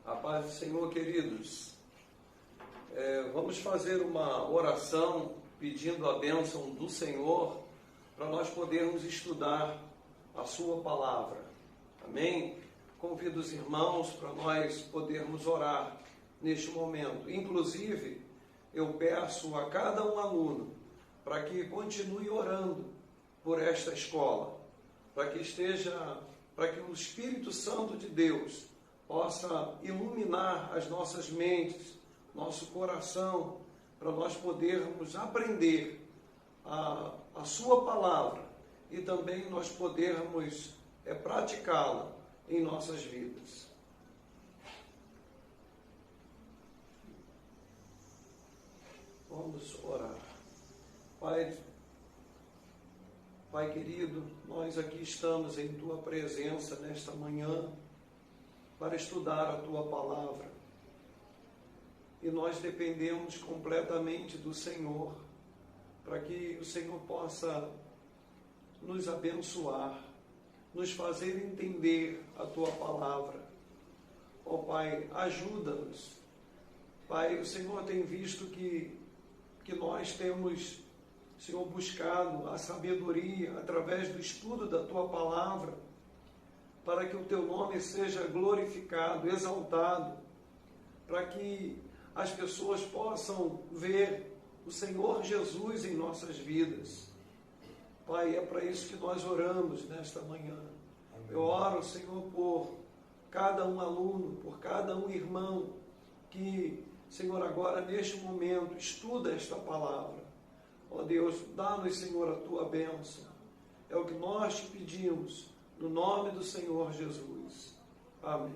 A paz do Senhor, queridos. Vamos fazer uma oração pedindo a bênção do Senhor para nós podermos estudar a sua palavra. Amém? Convido os irmãos para nós podermos orar neste momento. Inclusive, eu peço a cada um aluno para que continue orando por esta escola, para que o Espírito Santo de Deus possa iluminar as nossas mentes, nosso coração, para nós podermos aprender a sua palavra e também nós podermos praticá-la em nossas vidas. Vamos orar. Pai querido, nós aqui estamos em Tua presença nesta manhã para estudar a Tua palavra. E nós dependemos completamente do Senhor, para que o Senhor possa nos abençoar, nos fazer entender a Tua palavra. Ó Pai, ajuda-nos. Pai, o Senhor tem visto que nós temos, Senhor, buscado a sabedoria através do estudo da Tua palavra, para que o Teu nome seja glorificado, exaltado, para que as pessoas possam ver o Senhor Jesus em nossas vidas. Pai, é para isso que nós oramos nesta manhã. Amém. Eu oro, Senhor, por cada um aluno, por cada um irmão que, Senhor, agora neste momento estuda esta palavra. Ó Deus, dá-nos, Senhor, a Tua bênção. É o que nós te pedimos, no nome do Senhor Jesus. Amém.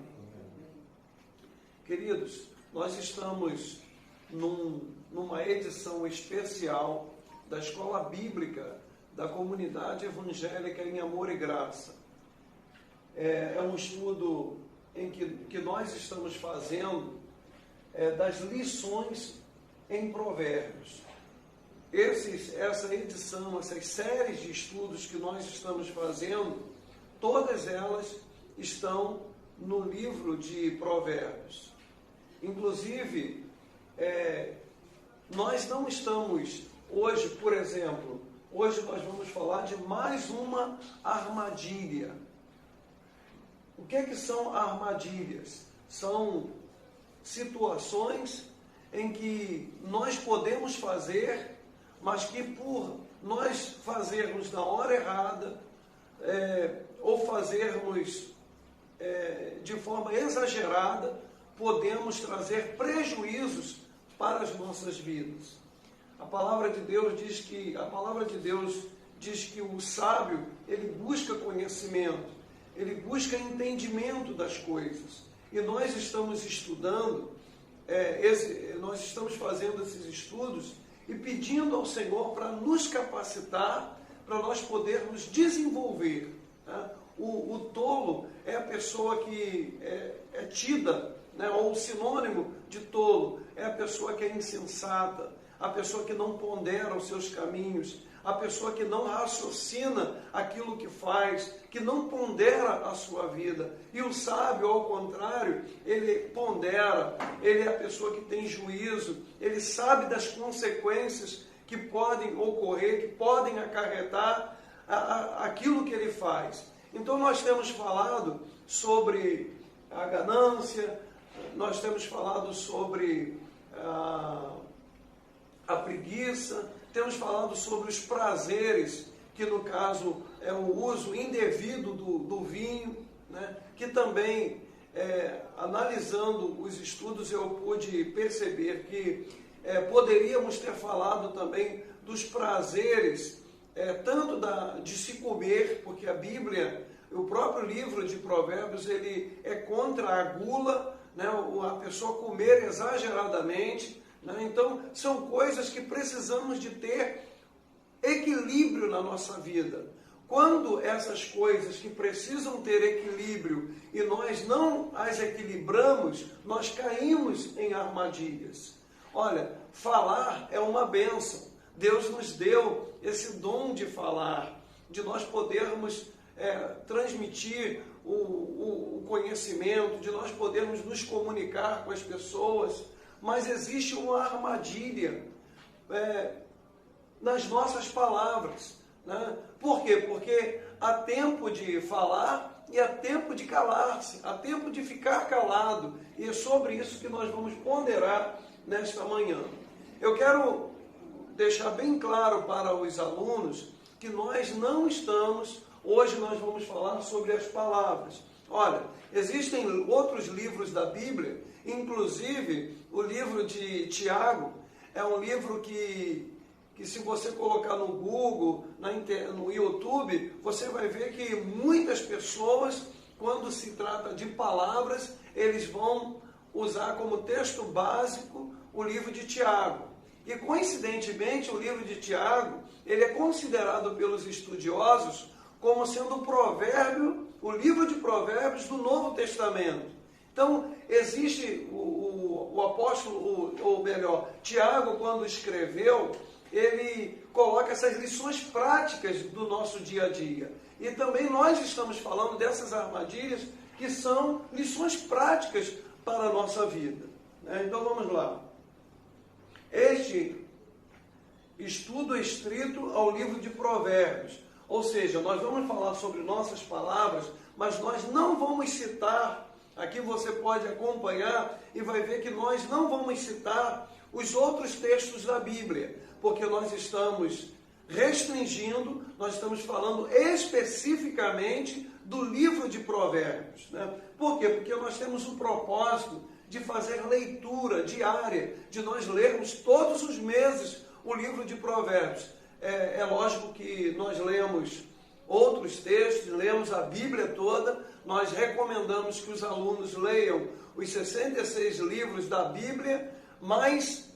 Queridos, nós estamos numa edição especial da Escola Bíblica da Comunidade Evangélica em Amor e Graça. É um estudo em que nós estamos fazendo das lições em Provérbios. Essa edição, essas séries de estudos que nós estamos fazendo, todas elas estão no livro de Provérbios. Inclusive, nós não estamos hoje, por exemplo, hoje nós vamos falar de mais uma armadilha. O que são armadilhas? São situações em que nós podemos fazer, mas que por nós fazermos na hora errada, ou fazermos de forma exagerada, podemos trazer prejuízos para as nossas vidas. A palavra de Deus diz que o sábio, ele busca conhecimento, ele busca entendimento das coisas. E nós estamos estudando, nós estamos fazendo esses estudos e pedindo ao Senhor para nos capacitar, para nós podermos desenvolver. Né? O tolo é a pessoa que é tida, né, ou o sinônimo de tolo é a pessoa que é insensata, a pessoa que não pondera os seus caminhos, a pessoa que não raciocina aquilo que faz, que não pondera a sua vida. E o sábio, ao contrário, ele pondera, ele é a pessoa que tem juízo, ele sabe das consequências que podem ocorrer, que podem acarretar aquilo que ele faz. Então nós temos falado sobre a ganância, nós temos falado sobre a preguiça, temos falado sobre os prazeres, que no caso é o uso indevido do vinho, né? Que também, analisando os estudos, eu pude perceber que poderíamos ter falado também dos prazeres, tanto de se comer, porque a Bíblia, o próprio livro de Provérbios, ele é contra a gula, né? A pessoa comer exageradamente, né? Então, são coisas que precisamos de ter equilíbrio na nossa vida. Quando essas coisas que precisam ter equilíbrio e nós não as equilibramos, nós caímos em armadilhas. Olha, falar é uma bênção. Deus nos deu esse dom de falar, de nós podermos transmitir o conhecimento, de nós podermos nos comunicar com as pessoas, mas existe uma armadilha nas nossas palavras, né? Por quê? Porque há tempo de falar e há tempo de calar-se, há tempo de ficar calado, e é sobre isso que nós vamos ponderar nesta manhã. Eu quero deixar bem claro para os alunos que nós não estamos, hoje nós vamos falar sobre as palavras. Olha, existem outros livros da Bíblia, inclusive o livro de Tiago, é um livro que se você colocar no Google, no YouTube, você vai ver que muitas pessoas, quando se trata de palavras, eles vão usar como texto básico o livro de Tiago. E coincidentemente, o livro de Tiago, ele é considerado pelos estudiosos como sendo o livro de Provérbios do Novo Testamento. Então, existe o apóstolo, ou melhor, Tiago, quando escreveu, ele coloca essas lições práticas do nosso dia a dia. E também nós estamos falando dessas armadilhas que são lições práticas para a nossa vida. Então vamos lá. Este estudo é estrito ao livro de Provérbios. Ou seja, nós vamos falar sobre nossas palavras, mas nós não vamos citar, aqui você pode acompanhar e vai ver que nós não vamos citar os outros textos da Bíblia, porque nós estamos restringindo, nós estamos falando especificamente do livro de Provérbios, né? Por quê? Porque nós temos um propósito de fazer leitura diária, de nós lermos todos os meses o livro de Provérbios. É lógico que nós lemos outros textos, lemos a Bíblia toda, nós recomendamos que os alunos leiam os 66 livros da Bíblia, mas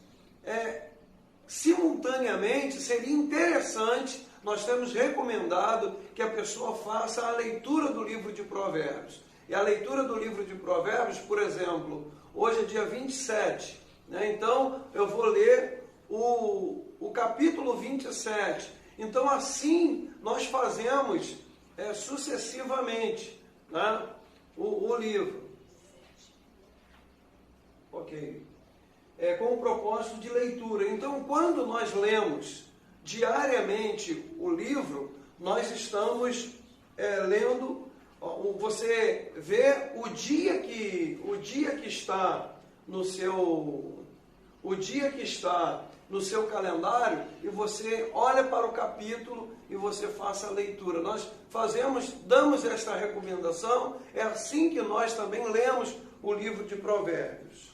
simultaneamente seria interessante, nós temos recomendado que a pessoa faça a leitura do livro de Provérbios. E a leitura do livro de Provérbios, por exemplo, hoje é dia 27, né? Então eu vou ler o capítulo 27. Então assim nós fazemos sucessivamente, né? o livro. Ok. Com o propósito de leitura. Então, quando nós lemos diariamente o livro, nós estamos lendo. Você vê o dia que está no seu calendário, e você olha para o capítulo e você faça a leitura. Nós damos esta recomendação, é assim que nós também lemos o livro de Provérbios.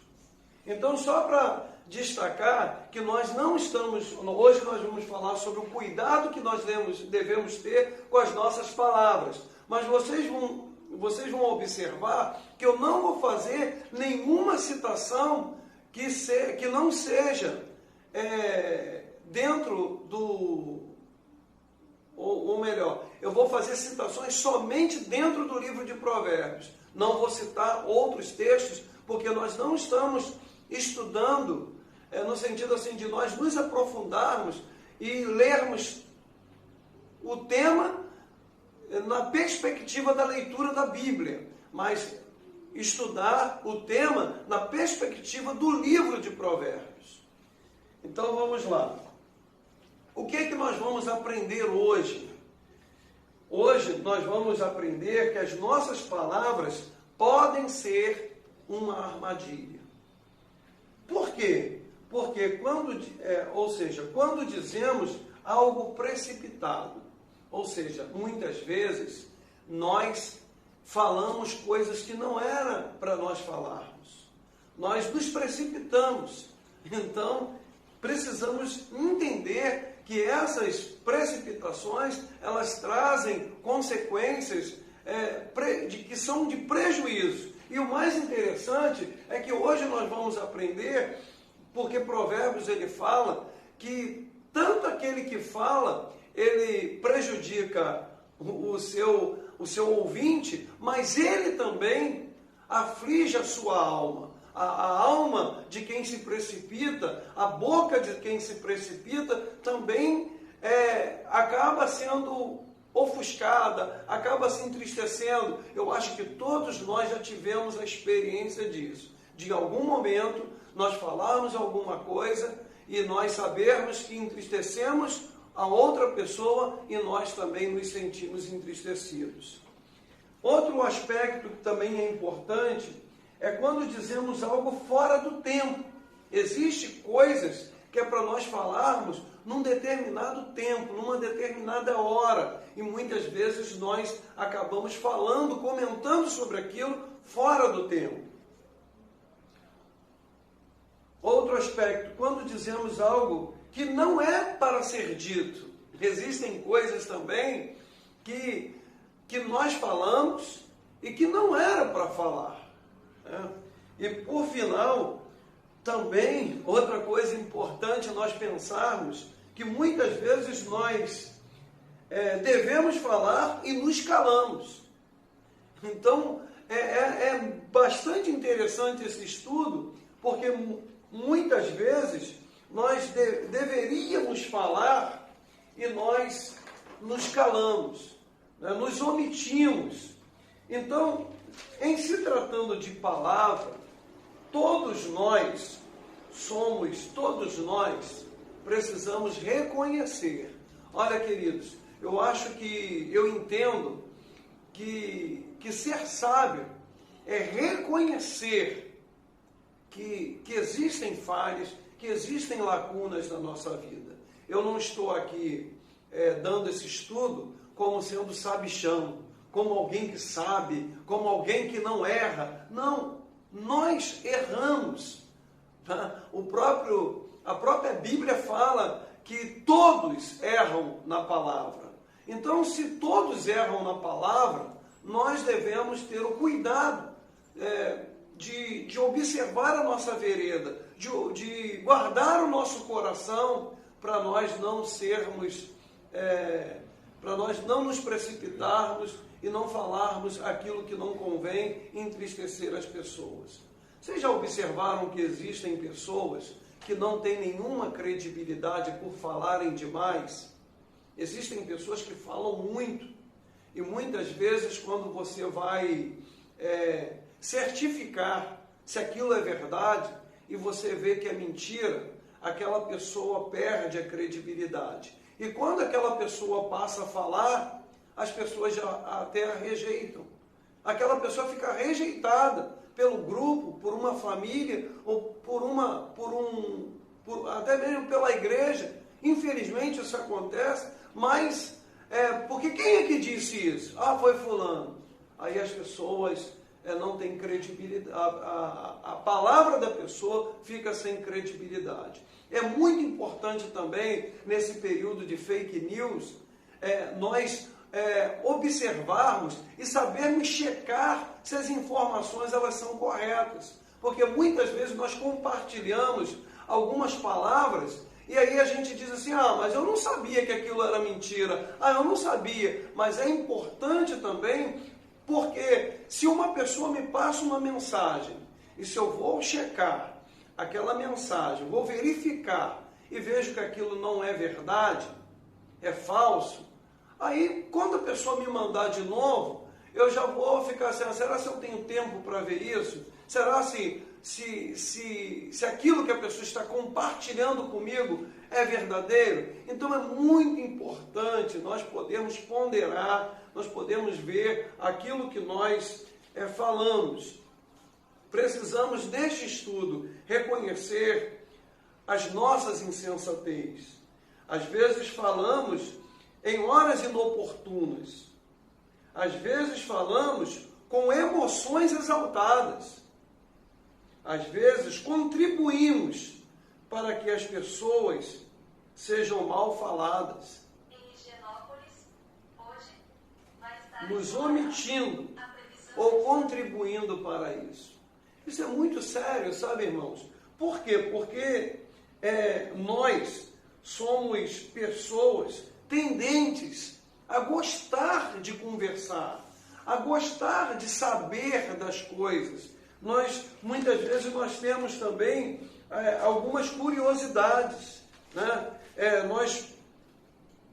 Então, só para destacar que nós não estamos, hoje nós vamos falar sobre o cuidado que nós devemos ter com as nossas palavras. Mas vocês vão observar que eu não vou fazer nenhuma citação que não seja dentro do... Ou melhor, eu vou fazer citações somente dentro do livro de Provérbios. Não vou citar outros textos, porque nós não estamos estudando no sentido assim de nós nos aprofundarmos e lermos o tema na perspectiva da leitura da Bíblia, mas estudar o tema na perspectiva do livro de Provérbios. Então vamos lá. O que é que nós vamos aprender hoje? Hoje nós vamos aprender que as nossas palavras podem ser uma armadilha. Por quê? Porque quando dizemos algo precipitado, ou seja, muitas vezes nós falamos coisas que não era para nós falarmos. Nós nos precipitamos. Então, precisamos entender que essas precipitações, elas trazem consequências que são de prejuízo. E o mais interessante é que hoje nós vamos aprender, porque Provérbios ele fala que tanto aquele que fala, ele prejudica o seu ouvinte, mas ele também aflige a sua alma. A alma de quem se precipita, a boca de quem se precipita, também acaba sendo ofuscada, acaba se entristecendo. Eu acho que todos nós já tivemos a experiência disso. De algum momento, nós falarmos alguma coisa e nós sabermos que entristecemos a outra pessoa e nós também nos sentimos entristecidos. Outro aspecto que também é importante é quando dizemos algo fora do tempo. Existem coisas que é para nós falarmos num determinado tempo, numa determinada hora. E muitas vezes nós acabamos falando, comentando sobre aquilo fora do tempo. Outro aspecto, quando dizemos algo que não é para ser dito. Existem coisas também que nós falamos e que não era para falar. Né? E por final, também, outra coisa importante nós pensarmos, que muitas vezes nós devemos falar e nos calamos. Então, é bastante interessante esse estudo, porque muitas vezes nós deveríamos falar e nós nos calamos, né? Nos omitimos. Então, em se tratando de palavra, todos nós precisamos reconhecer. Olha, queridos, eu entendo que ser sábio é reconhecer que existem falhas, que existem lacunas na nossa vida. Eu não estou aqui dando esse estudo como sendo sabichão, como alguém que sabe, como alguém que não erra. Não, nós erramos. Tá? A própria Bíblia fala que todos erram na palavra. Então, se todos erram na palavra, nós devemos ter o cuidado de observar a nossa vereda, de guardar o nosso coração para nós não sermos, para nós não nos precipitarmos e não falarmos aquilo que não convém entristecer as pessoas. Vocês já observaram que existem pessoas que não têm nenhuma credibilidade por falarem demais? Existem pessoas que falam muito e muitas vezes quando você vai certificar se aquilo é verdade e você vê que é mentira, aquela pessoa perde a credibilidade. E quando aquela pessoa passa a falar, as pessoas já até a rejeitam. Aquela pessoa fica rejeitada pelo grupo, por uma família, ou até mesmo pela igreja. Infelizmente isso acontece, mas porque quem é que disse isso? Ah, foi fulano. Aí as pessoas não têm credibilidade, a palavra da pessoa fica sem credibilidade. É muito importante também, nesse período de fake news, nós observarmos e sabermos checar se as informações elas são corretas. Porque muitas vezes nós compartilhamos algumas palavras e aí a gente diz assim, mas eu não sabia que aquilo era mentira, eu não sabia. Mas é importante também, porque se uma pessoa me passa uma mensagem e se eu vou checar aquela mensagem, vou verificar e vejo que aquilo não é verdade, é falso, aí quando a pessoa me mandar de novo, eu já vou ficar assim, será se eu tenho tempo para ver isso? Será se aquilo que a pessoa está compartilhando comigo é verdadeiro? Então é muito importante nós podermos ponderar, nós podemos ver aquilo que nós falamos. Precisamos deste estudo reconhecer as nossas insensatez. Às vezes falamos em horas inoportunas. Às vezes falamos com emoções exaltadas. Às vezes contribuímos para que as pessoas sejam mal faladas. Em Higienópolis, hoje, vai estar nos omitindo ou contribuindo para isso. Isso é muito sério, sabe, irmãos? Por quê? Porque nós somos pessoas tendentes a gostar de conversar, a gostar de saber das coisas. Muitas vezes nós temos também algumas curiosidades, né? Nós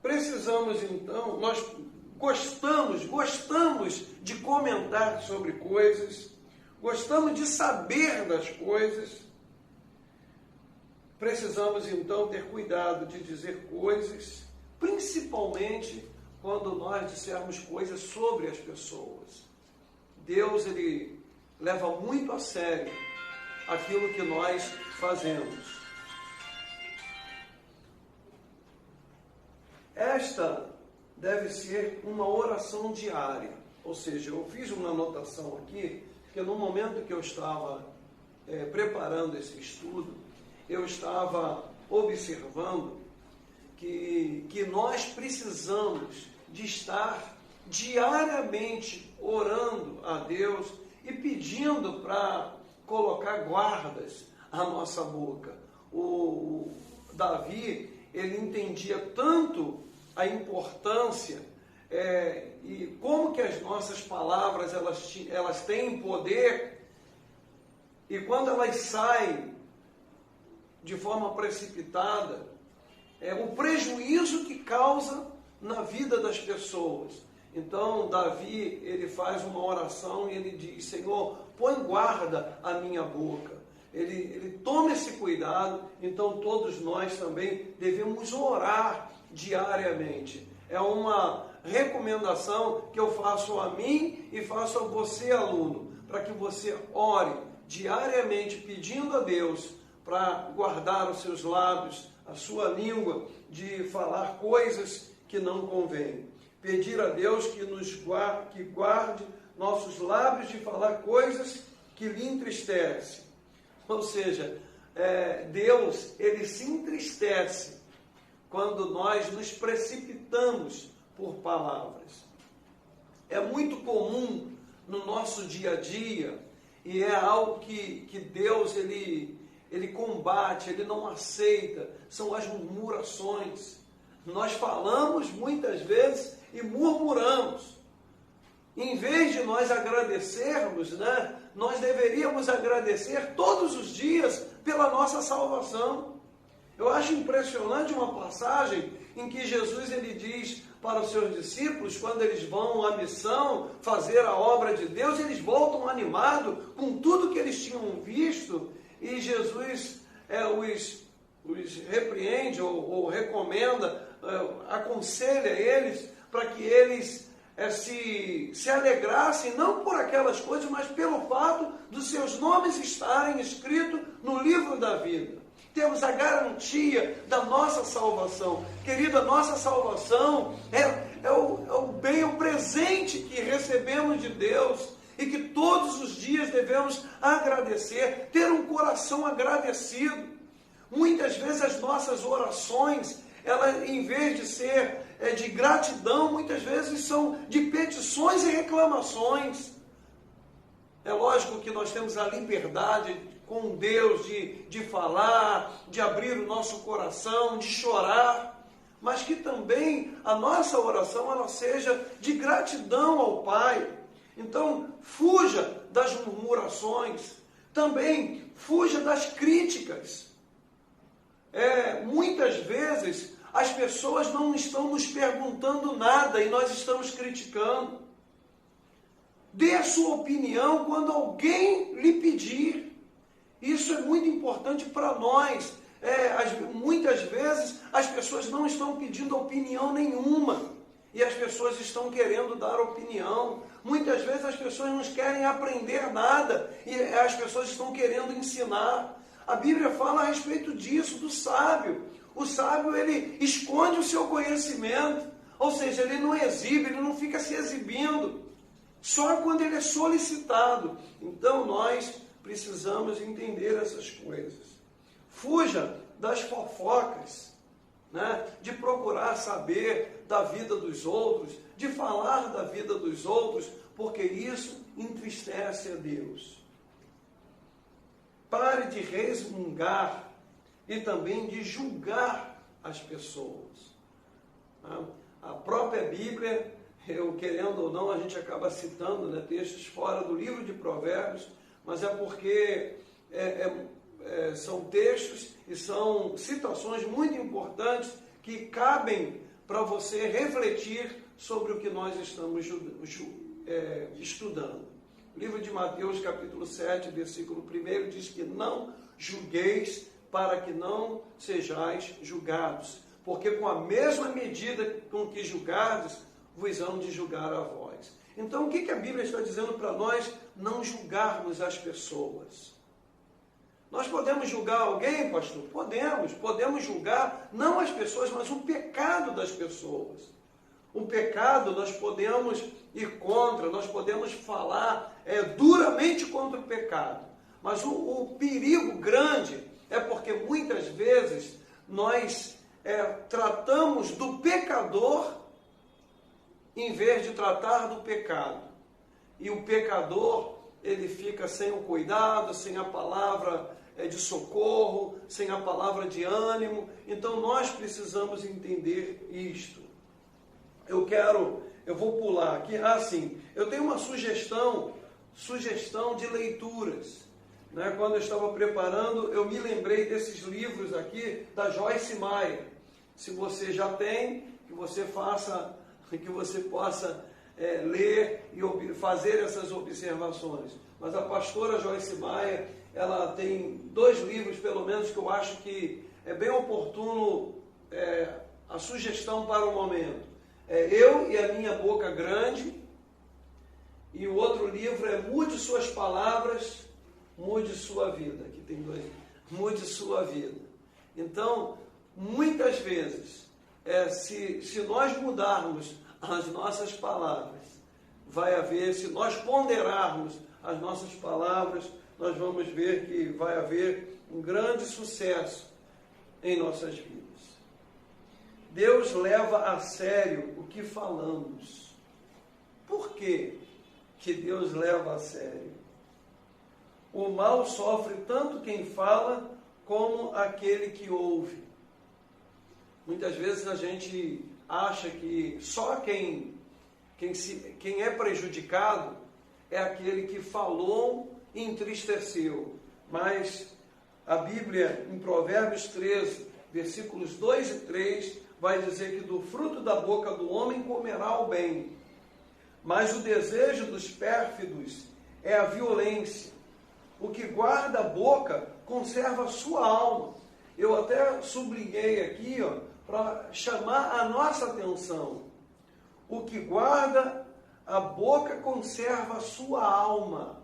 precisamos então, gostamos de comentar sobre coisas, gostamos de saber das coisas. Precisamos então ter cuidado de dizer coisas, principalmente quando nós dissermos coisas sobre as pessoas. Deus, ele leva muito a sério aquilo que nós fazemos. Esta deve ser uma oração diária, ou seja, eu fiz uma anotação aqui, que no momento que eu estava preparando esse estudo, eu estava observando que nós precisamos de estar diariamente orando a Deus e pedindo para colocar guardas à nossa boca. O Davi, ele entendia tanto a importância e como que as nossas palavras elas têm poder, e quando elas saem de forma precipitada, o prejuízo que causa na vida das pessoas. Então, Davi, ele faz uma oração e ele diz: Senhor, põe guarda à minha boca. Ele toma esse cuidado, então todos nós também devemos orar diariamente. É uma recomendação que eu faço a mim e faço a você, aluno, para que você ore diariamente pedindo a Deus para guardar os seus lábios, a sua língua, de falar coisas que não convêm. Pedir a Deus que guarde nossos lábios de falar coisas que lhe entristecem. Ou seja, Deus, ele se entristece quando nós nos precipitamos por palavras. É muito comum no nosso dia a dia, e é algo que Deus, ele combate, ele não aceita, são as murmurações. Nós falamos muitas vezes e murmuramos. Em vez de nós agradecermos, nós deveríamos agradecer todos os dias pela nossa salvação. Eu acho impressionante uma passagem em que Jesus, ele diz para os seus discípulos, quando eles vão à missão, fazer a obra de Deus, eles voltam animados com tudo que eles tinham visto, e Jesus os repreende ou recomenda, aconselha eles para que eles se alegrassem, não por aquelas coisas, mas pelo fato dos seus nomes estarem escritos no livro da vida. Temos a garantia da nossa salvação. Querida, nossa salvação é o bem, o presente que recebemos de Deus e que todos os dias devemos agradecer, ter um coração agradecido. Muitas vezes as nossas orações, elas, em vez de ser de gratidão, muitas vezes são de petições e reclamações. É lógico que nós temos a liberdade com Deus de falar, de abrir o nosso coração, de chorar, mas que também a nossa oração ela seja de gratidão ao Pai. Então, fuja das murmurações, também fuja das críticas. Muitas vezes as pessoas não estão nos perguntando nada e nós estamos criticando. Dê a sua opinião quando alguém lhe pedir. Isso é muito importante para nós. Muitas vezes as pessoas não estão pedindo opinião nenhuma e as pessoas estão querendo dar opinião. Muitas vezes as pessoas não querem aprender nada e as pessoas estão querendo ensinar. A Bíblia fala a respeito disso, do sábio. O sábio, ele esconde o seu conhecimento, ou seja, ele não exibe, ele não fica se exibindo, só quando ele é solicitado. Então nós precisamos entender essas coisas. Fuja das fofocas, de procurar saber da vida dos outros, de falar da vida dos outros, porque isso entristece a Deus. Pare de resmungar e também de julgar as pessoas. A própria Bíblia, querendo ou não, a gente acaba citando textos fora do livro de Provérbios, mas é porque são textos e são citações muito importantes que cabem para você refletir sobre o que nós estamos estudando. O livro de Mateus, capítulo 7, versículo 1, diz que não julgueis para que não sejais julgados, porque com a mesma medida com que julgardes, vos hão de julgar a vós. Então, o que a Bíblia está dizendo para nós não julgarmos as pessoas? Nós podemos julgar alguém, pastor? Podemos julgar não as pessoas, mas o pecado das pessoas. O pecado nós podemos ir contra, nós podemos falar duramente contra o pecado. Mas o perigo grande é porque muitas vezes nós tratamos do pecador em vez de tratar do pecado. E o pecador, ele fica sem o cuidado, sem a palavra de socorro, sem a palavra de ânimo. Então nós precisamos entender isto. Eu vou pular aqui. Sim, eu tenho uma sugestão de leituras. Quando eu estava preparando, eu me lembrei desses livros aqui da Joyce Meyer. Se você já tem, que você possa ler e fazer essas observações. Mas a pastora Joyce Meyer, ela tem 2 livros, pelo menos, que eu acho que é bem oportuno a sugestão para o momento. Eu e a Minha Boca Grande, e o outro livro é Mude Suas Palavras, Mude Sua Vida. Aqui tem 2. Mude Sua Vida. Então, muitas vezes, se nós mudarmos as nossas palavras, se nós ponderarmos as nossas palavras, nós vamos ver que vai haver um grande sucesso em nossas vidas. Deus leva a sério o que falamos. Por quê que Deus leva a sério? O mal sofre tanto quem fala como aquele que ouve. Muitas vezes a gente acha que só quem é prejudicado é aquele que falou e entristeceu. Mas a Bíblia, em Provérbios 13, versículos 2 e 3, vai dizer que do fruto da boca do homem comerá o bem, mas o desejo dos pérfidos é a violência. O que guarda a boca conserva a sua alma. Eu até sublinhei aqui, para chamar a nossa atenção. O que guarda a boca conserva a sua alma,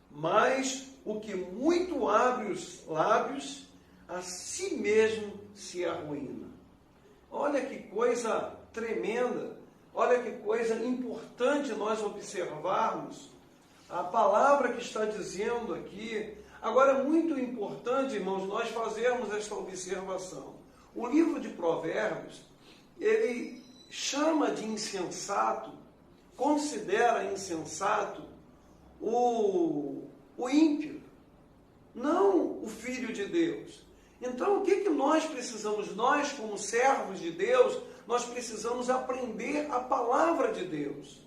mas o que muito abre os lábios, a si mesmo se arruína. Olha que coisa tremenda, olha que coisa importante nós observarmos a palavra que está dizendo aqui. Agora, é muito importante, irmãos, nós fazermos esta observação. O livro de Provérbios, ele chama de insensato, considera insensato o ímpio, não o filho de Deus. Então, o que nós precisamos? Nós, como servos de Deus, nós precisamos aprender a palavra de Deus.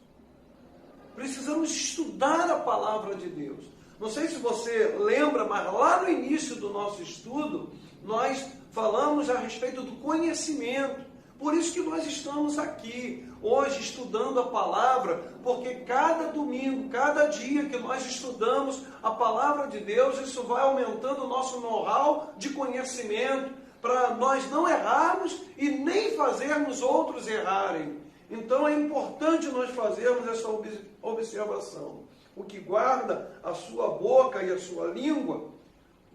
Precisamos estudar a palavra de Deus. Não sei se você lembra, mas lá no início do nosso estudo, nós falamos a respeito do conhecimento. Por isso que nós estamos aqui, hoje, estudando a palavra, porque cada domingo, cada dia que nós estudamos a palavra de Deus, isso vai aumentando o nosso know-how de conhecimento, para nós não errarmos e nem fazermos outros errarem. Então é importante nós fazermos essa observação. O que guarda a sua boca e a sua língua,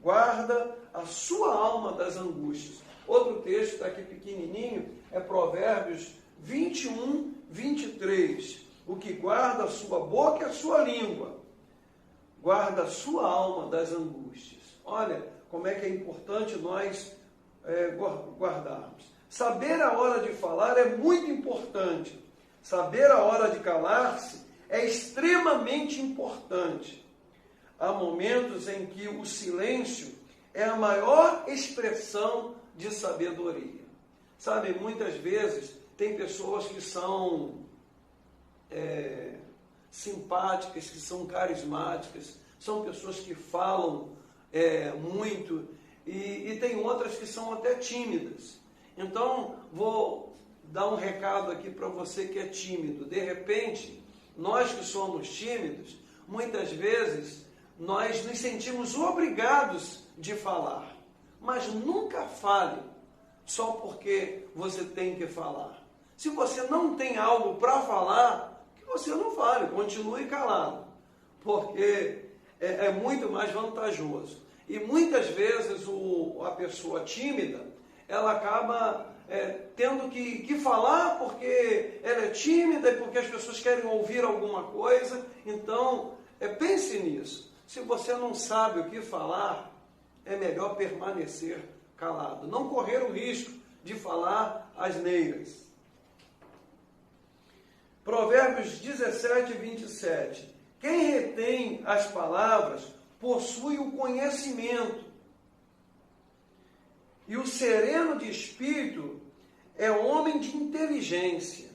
guarda a sua alma das angústias. Outro texto está aqui pequenininho, é Provérbios 21, 23. O que guarda a sua boca e a sua língua, guarda a sua alma das angústias. Olha como é que é importante nós guardarmos. Saber a hora de falar é muito importante. Saber a hora de calar-se é extremamente importante. Há momentos em que o silêncio é a maior expressão de sabedoria. Sabe, muitas vezes tem pessoas que são simpáticas, que são carismáticas, são pessoas que falam e tem outras que são até tímidas. Então, vou dar um recado aqui para você que é tímido. De repente, nós que somos tímidos, muitas vezes nós nos sentimos obrigados de falar. Mas nunca fale só porque você tem que falar. Se você não tem algo para falar, que você não fale, continue calado. Porque é muito mais vantajoso. E muitas vezes a pessoa tímida, ela acaba tendo que falar porque ela é tímida e porque as pessoas querem ouvir alguma coisa. Então, pense nisso. Se você não sabe o que falar, é melhor permanecer calado. Não correr o risco de falar asneiras. Provérbios 17, 27. Quem retém as palavras possui o conhecimento, e o sereno de espírito é homem de inteligência.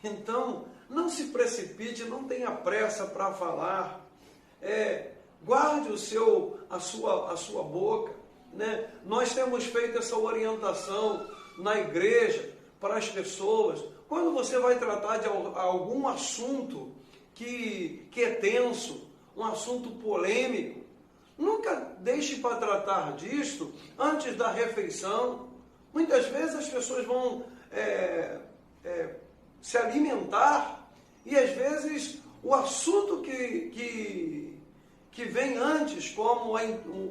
Então, não se precipite, não tenha pressa para falar. Guarde a sua boca. Né? Nós temos feito essa orientação na igreja para as pessoas. Quando você vai tratar de algum assunto que é tenso, um assunto polêmico, nunca deixe para tratar disto antes da refeição. Muitas vezes as pessoas vão se alimentar e às vezes o assunto que vem antes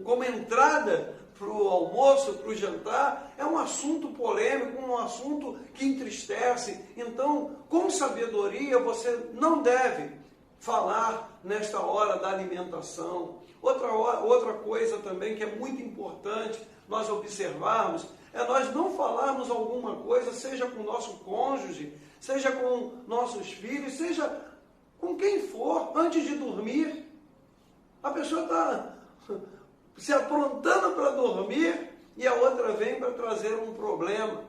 como entrada para o almoço, para o jantar, é um assunto polêmico, um assunto que entristece. Então, com sabedoria, você não deve falar nesta hora da alimentação. Outra coisa também que é muito importante nós observarmos, é nós não falarmos alguma coisa, seja com o nosso cônjuge, seja com nossos filhos, seja com quem for, antes de dormir. A pessoa está se aprontando para dormir e a outra vem para trazer um problema,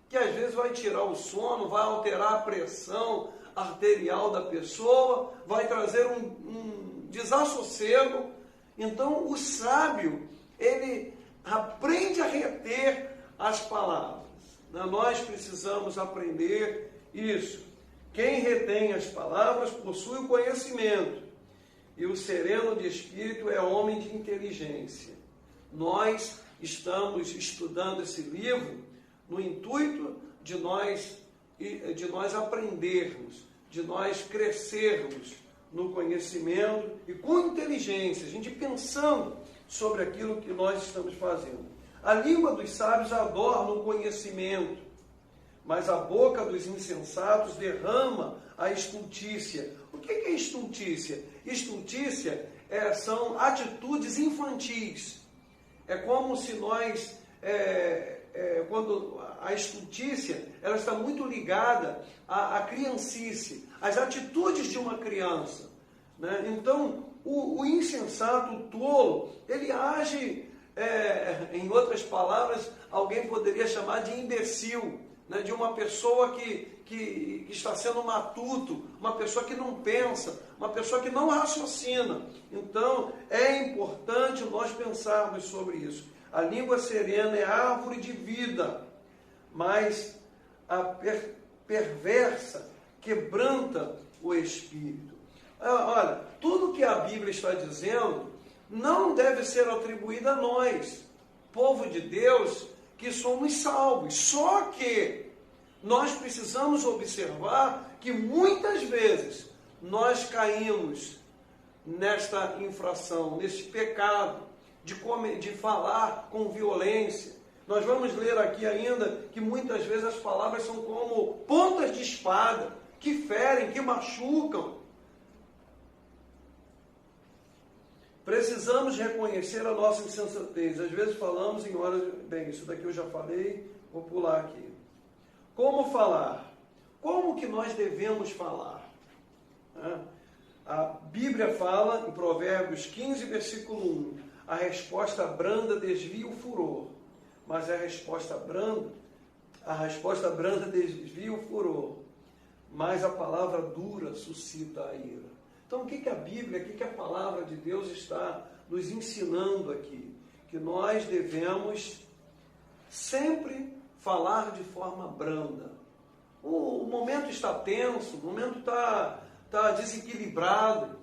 que às vezes vai tirar o sono, vai alterar a pressão arterial da pessoa, vai trazer um desassossego. Então, o sábio, ele aprende a reter as palavras. Nós precisamos aprender isso. Quem retém as palavras possui o conhecimento, e o sereno de espírito é homem de inteligência. Nós estamos estudando esse livro no intuito de nós aprendermos, de nós crescermos no conhecimento e com inteligência, a gente pensando sobre aquilo que nós estamos fazendo. A língua dos sábios adorna o conhecimento, mas a boca dos insensatos derrama a estultícia. O que é estultícia? Estultícia são atitudes infantis. É como se nós, quando a estultícia, ela está muito ligada à criancice, às atitudes de uma criança. Né? Então, o insensato, o tolo, ele age, em outras palavras, alguém poderia chamar de imbecil, né? De uma pessoa que está sendo matuto, uma pessoa que não pensa, uma pessoa que não raciocina. Então, é importante nós pensarmos sobre isso. A língua serena é árvore de vida, mas a perversa quebranta o espírito. Olha, tudo que a Bíblia está dizendo não deve ser atribuído a nós, povo de Deus, que somos salvos. Só que nós precisamos observar que muitas vezes nós caímos nesta infração, nesse pecado de falar com violência. Nós vamos ler aqui ainda que muitas vezes as palavras são como pontas de espada, que ferem, que machucam. Precisamos reconhecer a nossa insensatez. Às vezes falamos em horas... Bem, isso daqui eu já falei, vou pular aqui. Como falar? Como que nós devemos falar? A Bíblia fala, em Provérbios 15, versículo 1, a resposta branda desvia o furor, mas a resposta branda desvia o furor, mas a palavra dura suscita a ira. Então, o que a Bíblia, o que a palavra de Deus está nos ensinando aqui? Que nós devemos sempre falar de forma branda, o momento está tenso, o momento está desequilibrado.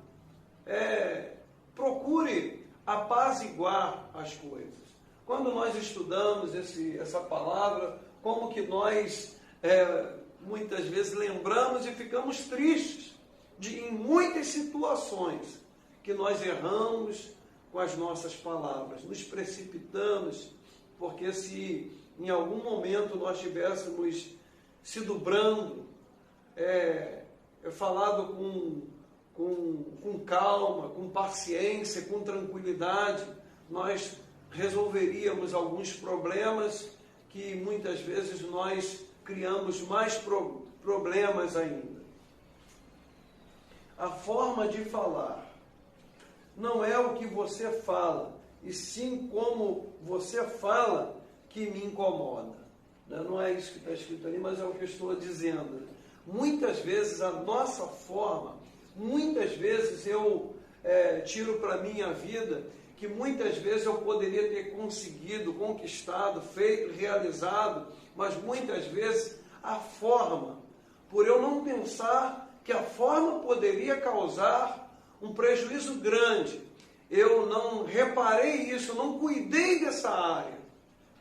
Procure apaziguar as coisas. Quando nós estudamos essa palavra, como que nós muitas vezes lembramos e ficamos tristes em muitas situações que nós erramos com as nossas palavras, nos precipitamos, porque se em algum momento nós tivéssemos sido brando, falado com calma, com paciência, com tranquilidade, nós resolveríamos alguns problemas que muitas vezes nós criamos mais problemas ainda. A forma de falar não é o que você fala, e sim como você fala que me incomoda. Não é isso que está escrito ali, mas é o que eu estou dizendo. Muitas vezes a nossa forma, muitas vezes eu tiro para a minha vida que muitas vezes eu poderia ter conseguido, conquistado, feito, realizado, mas muitas vezes a forma, por eu não pensar que a forma poderia causar um prejuízo grande, eu não reparei isso, não cuidei dessa área,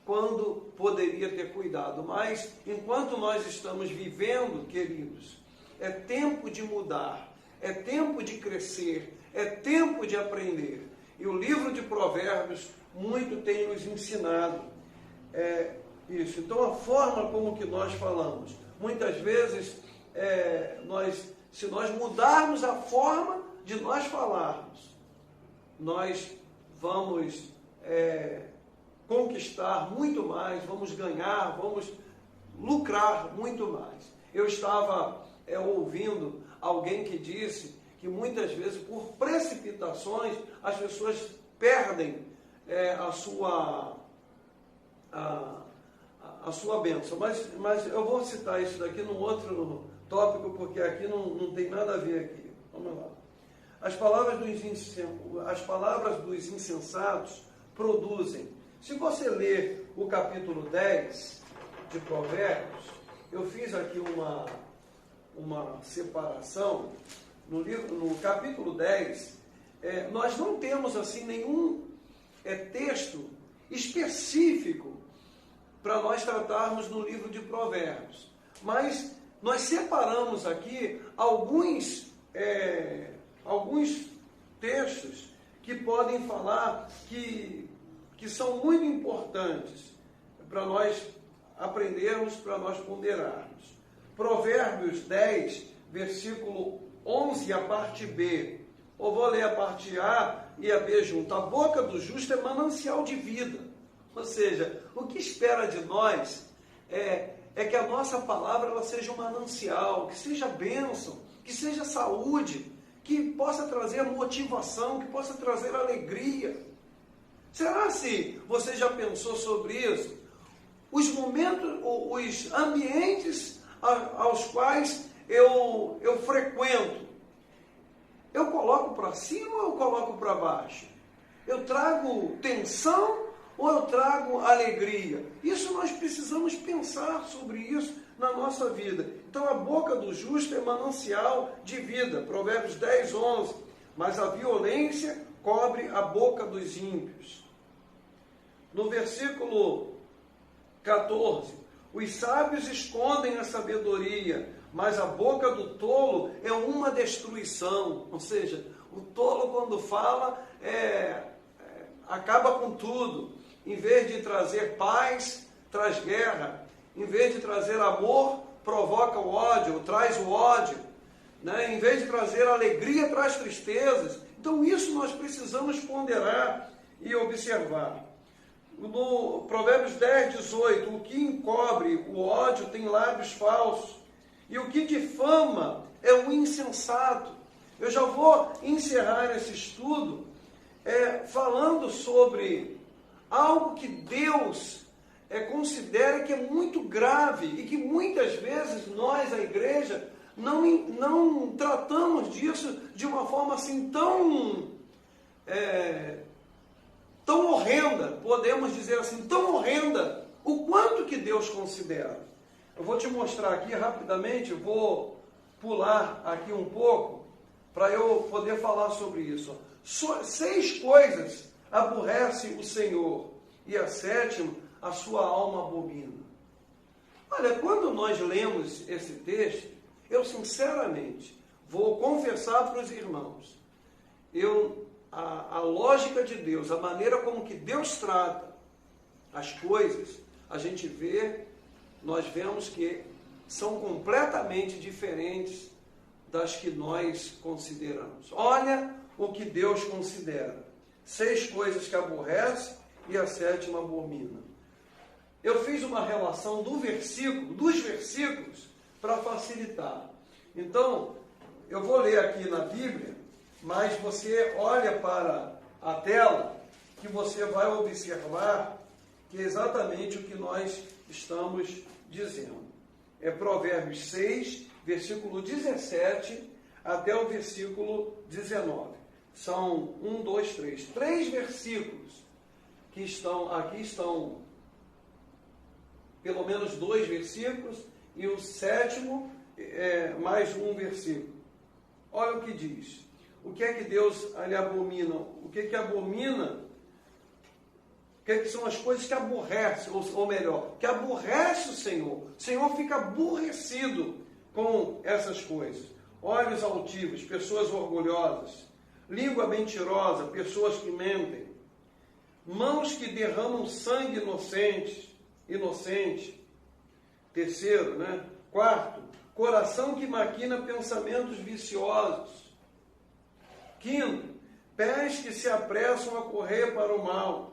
quando poderia ter cuidado. Mas enquanto nós estamos vivendo, queridos, é tempo de mudar, é tempo de crescer, é tempo de aprender. E o livro de Provérbios muito tem nos ensinado isso. Então a forma como que nós falamos, muitas vezes se nós mudarmos a forma de nós falarmos, nós vamos conquistar muito mais, vamos ganhar, vamos lucrar muito mais. Eu estava ouvindo alguém que disse que muitas vezes, por precipitações, as pessoas perdem a sua bênção. Mas eu vou citar isso daqui num outro tópico, porque aqui não tem nada a ver aqui. Vamos lá. As palavras dos insensatos produzem. Se você ler o capítulo 10 de Provérbios, eu fiz aqui uma separação. No capítulo 10, nós não temos assim nenhum texto específico para nós tratarmos no livro de Provérbios. Mas nós separamos aqui alguns textos que podem falar que são muito importantes para nós aprendermos, para nós ponderarmos. Provérbios 10, versículo 11, a parte B. Eu vou ler a parte A e a B junto. A boca do justo é manancial de vida. Ou seja, o que espera de nós é que a nossa palavra ela seja um manancial, que seja bênção, que seja saúde, que possa trazer motivação, que possa trazer alegria. Será se você já pensou sobre isso? Os momentos, os ambientes aos quais eu frequento, eu coloco para cima ou eu coloco para baixo? Eu trago tensão ou eu trago alegria? Isso nós precisamos pensar sobre isso na nossa vida. Então a boca do justo é manancial de vida. Provérbios 10, 11. Mas a violência cobre a boca dos ímpios. No versículo 14. Os sábios escondem a sabedoria, mas a boca do tolo é uma destruição. Ou seja, o tolo quando fala acaba com tudo. Em vez de trazer paz, traz guerra. Em vez de trazer amor, provoca o ódio, traz o ódio. Né? Em vez de trazer alegria, traz tristezas. Então isso nós precisamos ponderar e observar. No Provérbios 10, 18, o que encobre o ódio tem lábios falsos, e o que difama é o insensato. Eu já vou encerrar esse estudo falando sobre algo que Deus considera que é muito grave e que muitas vezes nós, a igreja, não tratamos disso de uma forma assim tão horrenda, podemos dizer assim, tão horrenda, o quanto que Deus considera. Eu vou te mostrar aqui rapidamente, eu vou pular aqui um pouco, para eu poder falar sobre isso. 6 coisas aborrece o Senhor, e a 7ª, a sua alma abomina. Olha, quando nós lemos esse texto, eu sinceramente vou confessar para os irmãos, a lógica de Deus, a maneira como que Deus trata as coisas, a gente vê, nós vemos que são completamente diferentes das que nós consideramos. Olha o que Deus considera. 6 coisas que aborrece e a 7ª abomina. Eu fiz uma relação dos versículos, para facilitar. Então, eu vou ler aqui na Bíblia, mas você olha para a tela, que você vai observar que é exatamente o que nós estamos dizendo. É Provérbios 6, versículo 17 até o versículo 19. São 1, 2, 3. 3 versículos que estão aqui, estão pelo menos 2 versículos, e o 7º mais um versículo. Olha o que diz. O que é que Deus lhe abomina? O que é que abomina? O que é que são as coisas que aborrece, ou melhor, que aborrece o Senhor. O Senhor fica aborrecido com essas coisas. Olhos altivos, pessoas orgulhosas. Língua mentirosa, pessoas que mentem. Mãos que derramam sangue inocente. 3º, 4º, coração que maquina pensamentos viciosos. 5º, pés que se apressam a correr para o mal.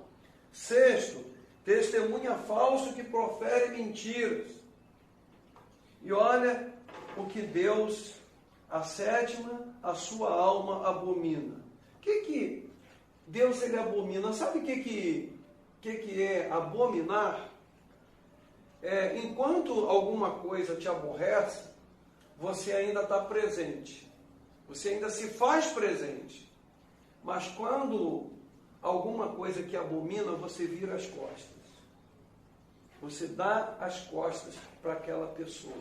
6º, testemunha falso que profere mentiras. E olha o que Deus, a 7ª, a sua alma abomina. O que Deus ele abomina? Sabe o que é abominar? Enquanto alguma coisa te aborrece, você ainda está presente. Você ainda se faz presente. Mas quando alguma coisa que abomina, você vira as costas. Você dá as costas para aquela pessoa.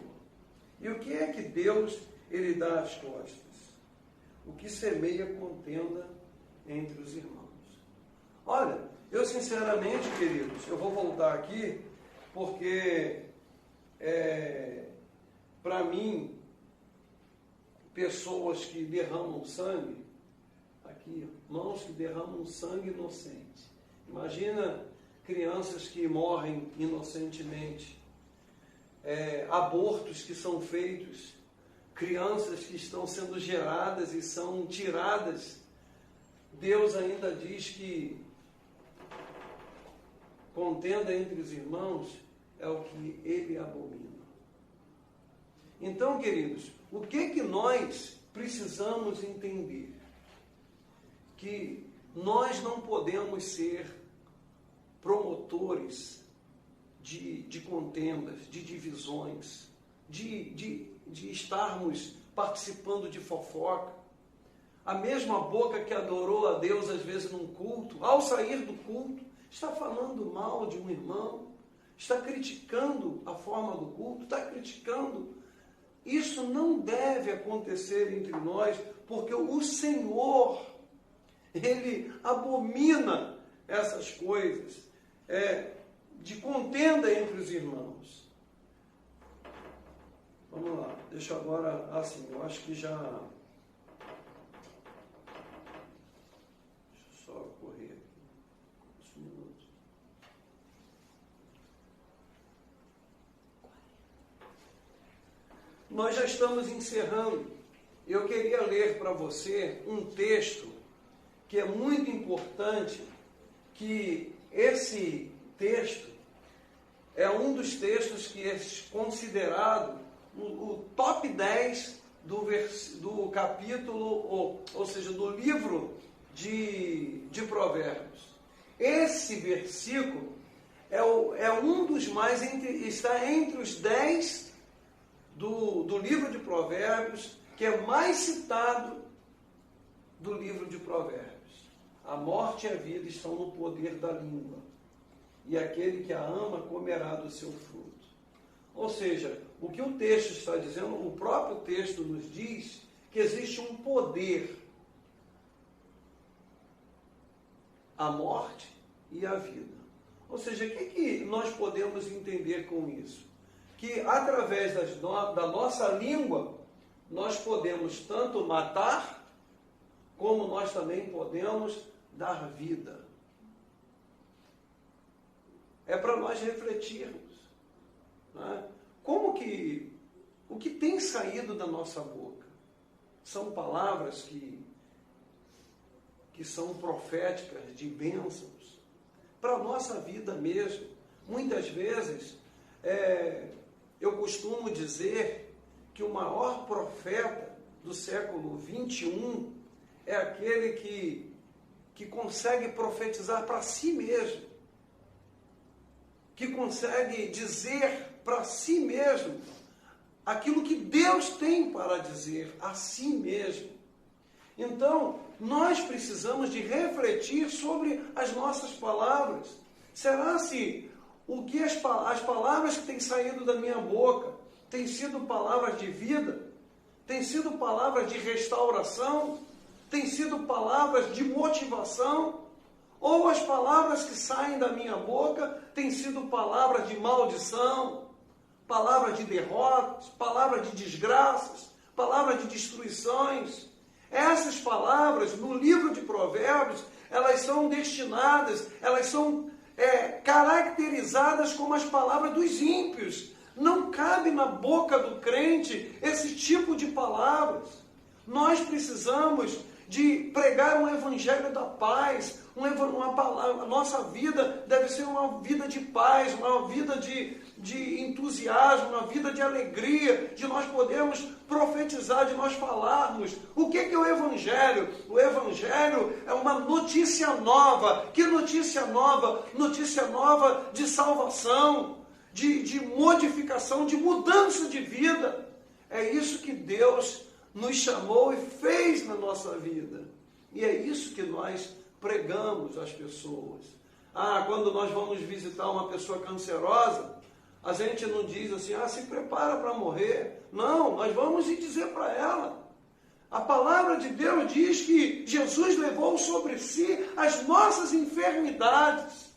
E o que é que Deus ele dá as costas? O que semeia contenda entre os irmãos. Olha, eu sinceramente, queridos, eu vou voltar aqui, porque, para mim, pessoas que derramam sangue, aqui, mãos que derramam sangue inocente. Imagina crianças que morrem inocentemente, abortos que são feitos, crianças que estão sendo geradas e são tiradas. Deus ainda diz que contenda entre os irmãos é o que ele abomina. Então, queridos, o que nós precisamos entender? Que nós não podemos ser promotores de contendas, de divisões, de estarmos participando de fofoca. A mesma boca que adorou a Deus, às vezes, num culto, ao sair do culto, está falando mal de um irmão, está criticando a forma do culto, está criticando. Isso não deve acontecer entre nós, porque o Senhor, Ele abomina essas coisas, de contenda entre os irmãos. Vamos lá, deixa eu agora, assim, eu acho que já... Deixa eu só correr aqui, uns minutos. Nós já estamos encerrando. Eu queria ler para você um texto que é muito importante, que esse texto é um dos textos que é considerado o top 10 do capítulo, ou seja, do livro de Provérbios. Esse versículo é um dos mais, está entre os 10 do livro de Provérbios, que é mais citado do livro de Provérbios. A morte e a vida estão no poder da língua, e aquele que a ama comerá do seu fruto. Ou seja, o que o texto está dizendo, o próprio texto nos diz que existe um poder, a morte e a vida. Ou seja, o que nós podemos entender com isso? Que através da nossa língua, nós podemos tanto matar, como nós também podemos dar vida. É para nós refletirmos. Né? O que tem saído da nossa boca? São palavras que são proféticas de bênçãos para a nossa vida mesmo. Muitas vezes, eu costumo dizer que o maior profeta do século 21 é aquele que consegue profetizar para si mesmo, que consegue dizer para si mesmo aquilo que Deus tem para dizer a si mesmo. Então, nós precisamos de refletir sobre as nossas palavras. Será se as palavras que têm saído da minha boca têm sido palavras de vida? Têm sido palavras de restauração? Têm sido palavras de motivação? Ou as palavras que saem da minha boca têm sido palavras de maldição, palavras de derrotas, palavras de desgraças, palavras de destruições? Essas palavras, no livro de Provérbios, elas são destinadas, elas são caracterizadas como as palavras dos ímpios. Não cabe na boca do crente esse tipo de palavras. Nós precisamos de pregar um evangelho da paz, a nossa vida deve ser uma vida de paz, uma vida de entusiasmo, uma vida de alegria, de nós podermos profetizar, de nós falarmos. O que é o Evangelho? O Evangelho é uma notícia nova. Que notícia nova? Notícia nova de salvação, de modificação, de mudança de vida. É isso que Deus nos chamou e fez na nossa vida. E é isso que nós pregamos às pessoas. Quando nós vamos visitar uma pessoa cancerosa, a gente não diz assim, se prepara para morrer. Não, nós vamos dizer para ela. A palavra de Deus diz que Jesus levou sobre si as nossas enfermidades.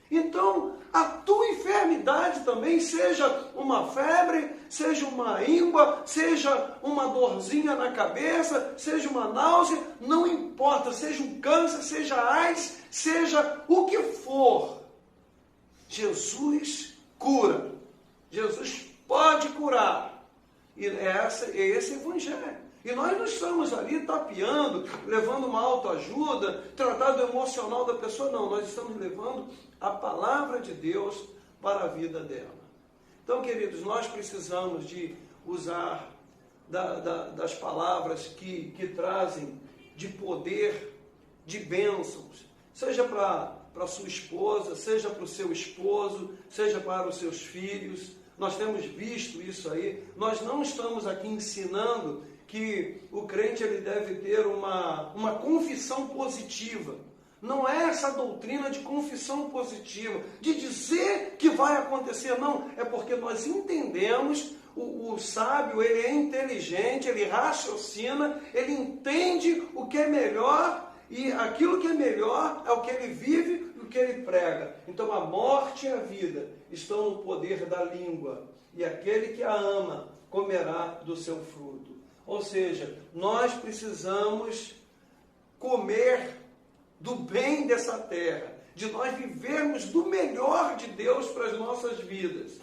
Então, a tua enfermidade também, seja uma febre, seja uma íngua, seja uma dorzinha na cabeça, seja uma náusea, não importa, seja um câncer, seja AIDS, seja o que for, Jesus cura. Jesus pode curar. E esse Evangelho. E nós não estamos ali tapeando, levando uma autoajuda, tratando o emocional da pessoa, não. Nós estamos levando a palavra de Deus para a vida dela. Então, queridos, nós precisamos de usar das palavras que trazem de poder, de bênçãos, seja para sua esposa, seja para o seu esposo, seja para os seus filhos. Nós temos visto isso aí. Nós não estamos aqui ensinando que o crente ele deve ter uma confissão positiva. Não é essa doutrina de confissão positiva, de dizer que vai acontecer, não. É porque nós entendemos, o sábio, ele é inteligente, ele raciocina, ele entende o que é melhor, e aquilo que é melhor é o que ele vive e o que ele prega. Então a morte e a vida estão no poder da língua, e aquele que a ama comerá do seu fruto. Ou seja, nós precisamos comer do bem dessa terra, de nós vivermos do melhor de Deus para as nossas vidas.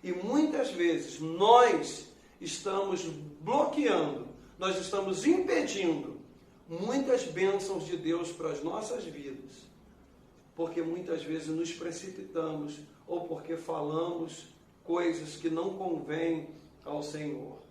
E muitas vezes nós estamos bloqueando, nós estamos impedindo muitas bênçãos de Deus para as nossas vidas, porque muitas vezes nos precipitamos ou porque falamos coisas que não convêm ao Senhor.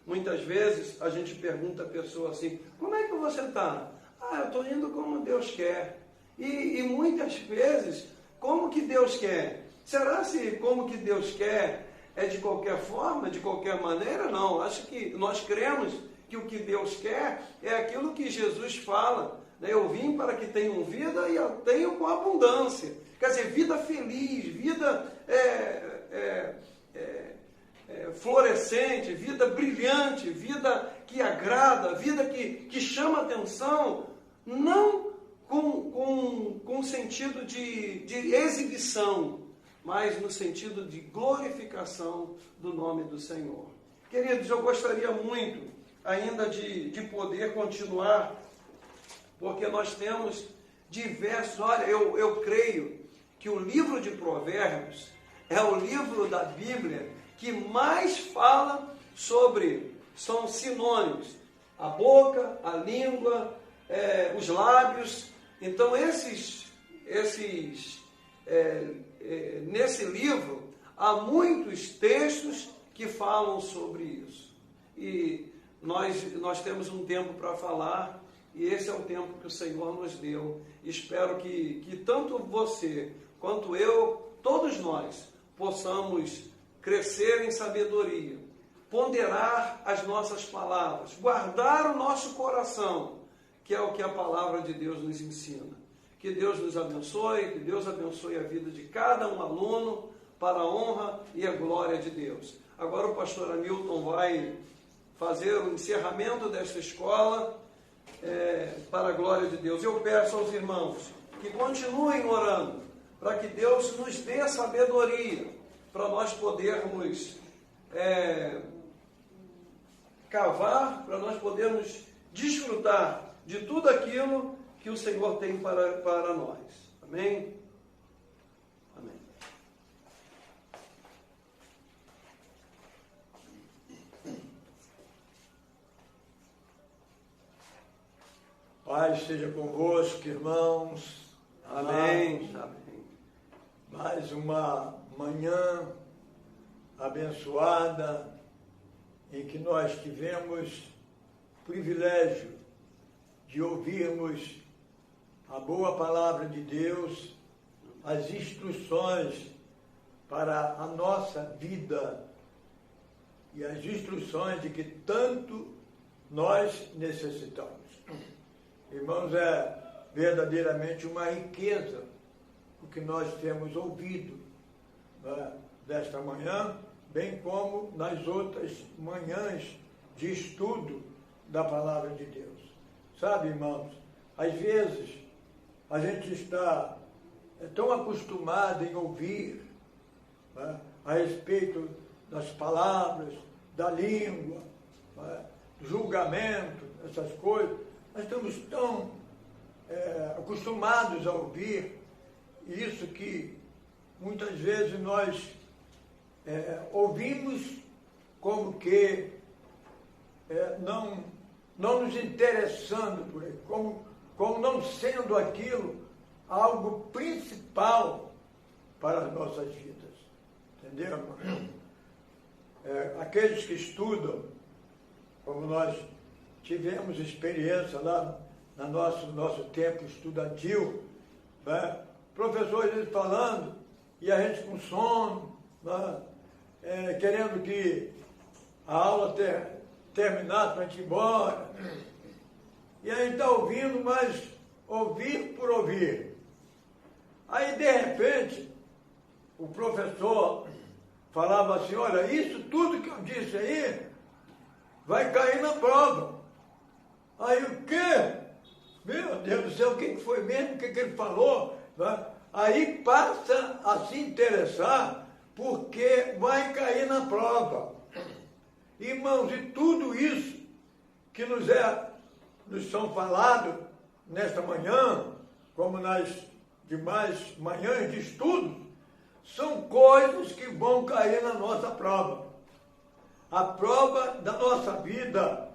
Muitas vezes a gente pergunta a pessoa assim, como é que você está? Eu estou indo como Deus quer. E muitas vezes, como que Deus quer? Será se como que Deus quer é de qualquer forma, de qualquer maneira? Não, acho que nós cremos que o que Deus quer é aquilo que Jesus fala. Eu vim para que tenham vida e eu tenho com abundância. Quer dizer, vida feliz, vida florescente, vida brilhante, vida que agrada, vida que chama atenção, não com sentido de exibição, mas no sentido de glorificação do nome do Senhor. Queridos, eu gostaria muito ainda de poder continuar, porque nós temos diversos... Olha, eu creio que o livro de Provérbios é o livro da Bíblia que mais fala sobre, são sinônimos, a boca, a língua, os lábios. Então, nesse livro, há muitos textos que falam sobre isso. E nós temos um tempo para falar, e esse é o tempo que o Senhor nos deu. Espero que tanto você quanto eu, todos nós, possamos crescer em sabedoria, ponderar as nossas palavras, guardar o nosso coração, que é o que a palavra de Deus nos ensina. Que Deus nos abençoe, que Deus abençoe a vida de cada um aluno, para a honra e a glória de Deus. Agora o pastor Hamilton vai fazer o encerramento desta escola, para a glória de Deus. Eu peço aos irmãos que continuem orando, para que Deus nos dê sabedoria, para nós podermos cavar, para nós podermos desfrutar de tudo aquilo que o Senhor tem para nós. Amém? Amém. Pai seja convosco, irmãos. Amém. Amém. Mais uma manhã abençoada em que nós tivemos o privilégio de ouvirmos a boa palavra de Deus, as instruções para a nossa vida e as instruções de que tanto nós necessitamos. Irmãos, é verdadeiramente uma riqueza o que nós temos ouvido, né, desta manhã, bem como nas outras manhãs de estudo da palavra de Deus. Sabe, irmãos, às vezes a gente está tão acostumado em ouvir, né, a respeito das palavras, da língua, né, do julgamento, essas coisas. Nós estamos tão acostumados a ouvir isso que muitas vezes nós ouvimos como que não nos interessando por ele, como não sendo aquilo algo principal para as nossas vidas. Entendeu? Aqueles que estudam, como nós tivemos experiência lá no nosso tempo estudantil, né? Professores falando e a gente com sono, né? Querendo que a aula terminasse para a gente ir embora. E aí está ouvindo, mas ouvir por ouvir. Aí, de repente, o professor falava assim, olha, isso tudo que eu disse aí vai cair na prova. Aí o quê? Meu Deus do céu, o que foi mesmo? O que ele falou? Aí passa a se interessar porque vai cair na prova. Irmãos, e tudo isso que nos são falado nesta manhã, como nas demais manhãs de estudo, são coisas que vão cair na nossa prova. A prova da nossa vida,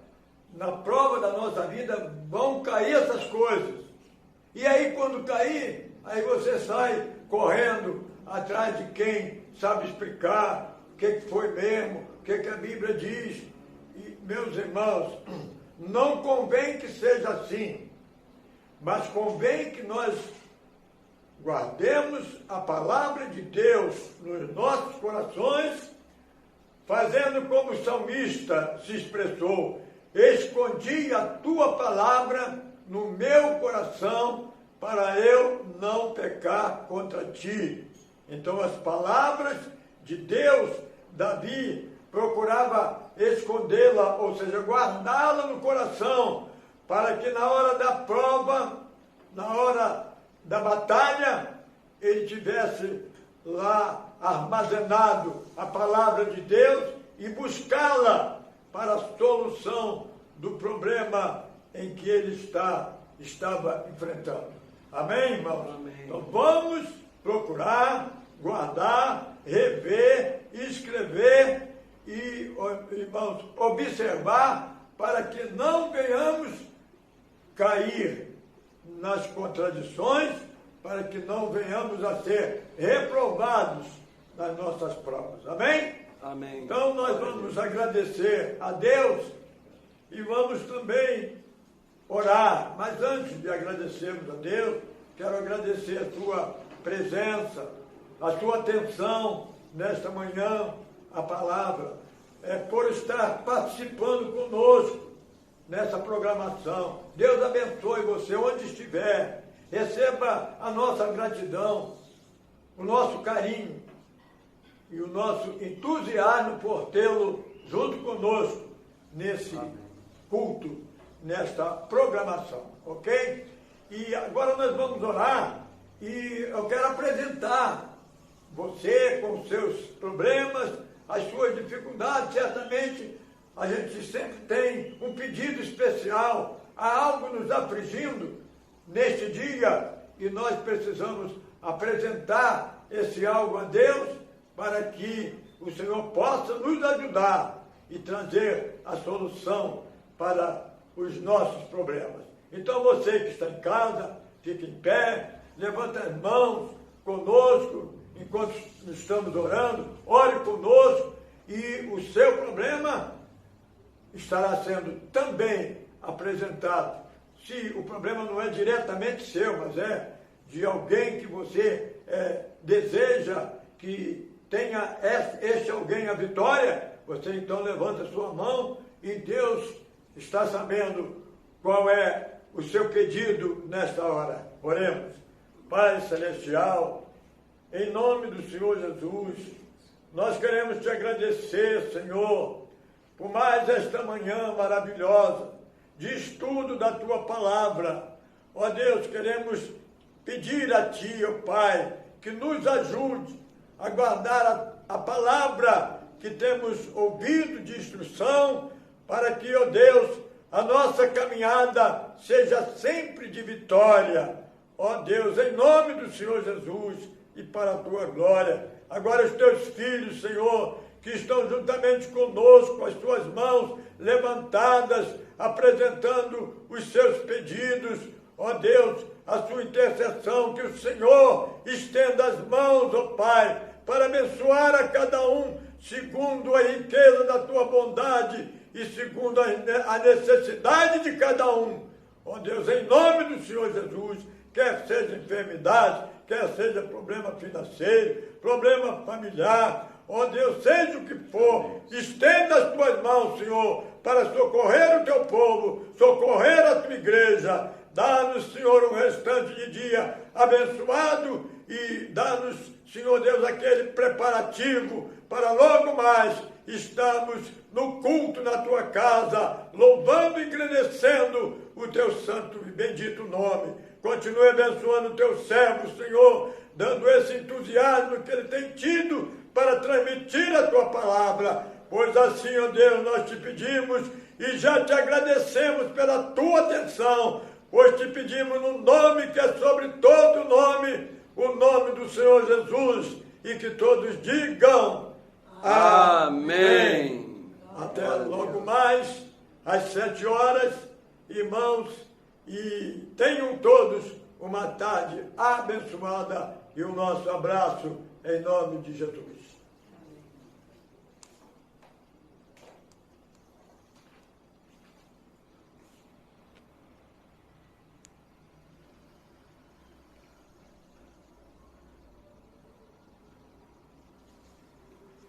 na prova da nossa vida vão cair essas coisas. E aí quando cair, aí você sai correndo atrás de quem sabe explicar o que foi mesmo, o que a Bíblia diz. E, meus irmãos, não convém que seja assim, mas convém que nós guardemos a palavra de Deus nos nossos corações, fazendo como o salmista se expressou, escondi a tua palavra no meu coração para eu não pecar contra ti. Então as palavras de Deus, Davi procurava escondê-la, ou seja, guardá-la no coração, para que na hora da prova, na hora da batalha, ele tivesse lá armazenado a palavra de Deus e buscá-la para a solução do problema em que ele estava enfrentando. Amém, irmãos? Amém. Então vamos procurar, guardar, rever, escrever e, irmãos, observar para que não venhamos cair nas contradições, para que não venhamos a ser reprovados nas nossas provas. Amém? Amém. Então nós vamos agradecer a Deus e vamos também orar. Mas antes de agradecermos a Deus, quero agradecer a tua presença, a tua atenção nesta manhã, a palavra, por estar participando conosco nessa programação. Deus abençoe você onde estiver. Receba a nossa gratidão, o nosso carinho e o nosso entusiasmo por tê-lo junto conosco nesse culto, nesta programação, ok? E agora nós vamos orar e eu quero apresentar você com os seus problemas, as suas dificuldades. Certamente a gente sempre tem um pedido especial, há algo nos afligindo neste dia e nós precisamos apresentar esse algo a Deus para que o Senhor possa nos ajudar e trazer a solução para os nossos problemas. Então você que está em casa, fique em pé, levanta as mãos conosco enquanto estamos orando, ore conosco e o seu problema estará sendo também apresentado. Se o problema não é diretamente seu, mas é de alguém que você deseja que tenha este alguém a vitória, você então levanta a sua mão e Deus está sabendo qual é o seu pedido nesta hora. Oremos. Pai Celestial, em nome do Senhor Jesus, nós queremos te agradecer, Senhor, por mais esta manhã maravilhosa de estudo da tua palavra. Ó Deus, queremos pedir a ti, ó Pai, que nos ajude a guardar a palavra que temos ouvido de instrução, para que, ó Deus, a nossa caminhada seja sempre de vitória. Ó Deus, em nome do Senhor Jesus e para a tua glória. Agora os teus filhos, Senhor, que estão juntamente conosco, com as tuas mãos levantadas, apresentando os seus pedidos, ó Deus, a sua intercessão, que o Senhor estenda as mãos, ó Pai, para abençoar a cada um, segundo a riqueza da tua bondade e segundo a necessidade de cada um. Ó Deus, em nome do Senhor Jesus, quer seja enfermidade, quer seja problema financeiro, problema familiar, ó Deus, seja o que for, estenda as tuas mãos, Senhor, para socorrer o teu povo, socorrer a tua igreja. Dá-nos, Senhor, um restante de dia abençoado e dá-nos, Senhor Deus, aquele preparativo para logo mais estarmos no culto na tua casa, louvando e engrandecendo o teu santo e bendito nome. Continue abençoando o teu servo, Senhor, dando esse entusiasmo que ele tem tido para transmitir a tua palavra. Pois assim, ó Deus, nós te pedimos e já te agradecemos pela tua atenção, pois te pedimos no nome que é sobre todo nome, o nome do Senhor Jesus, e que todos digam amém. Até logo mais, às 7 horas, irmãos, e tenham todos uma tarde abençoada e o nosso abraço em nome de Jesus.